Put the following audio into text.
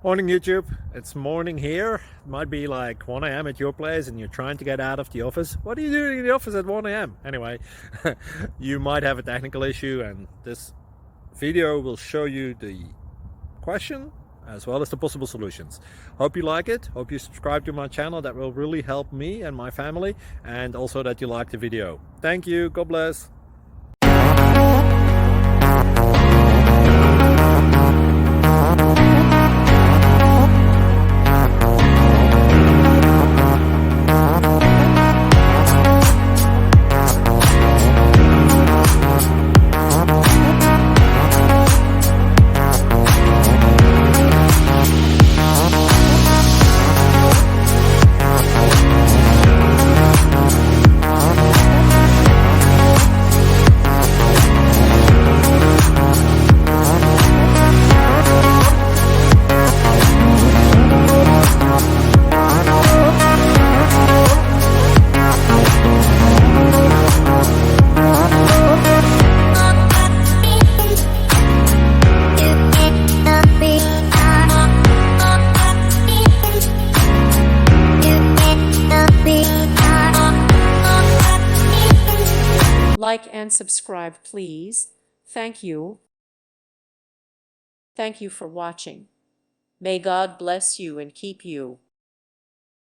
Morning YouTube, it's morning here. It might be like 1 a.m. at your place and you're trying to get out of the office. What are you doing in the office at 1 a.m.? Anyway, you might have a technical issue and this video will show you the question as well as the possible solutions. Hope you like it, hope you subscribe to my channel. That will really help me and my family, and also that you like the video. Thank you, God bless. Like and subscribe, please. Thank you. Thank you for watching. May God bless you and keep you.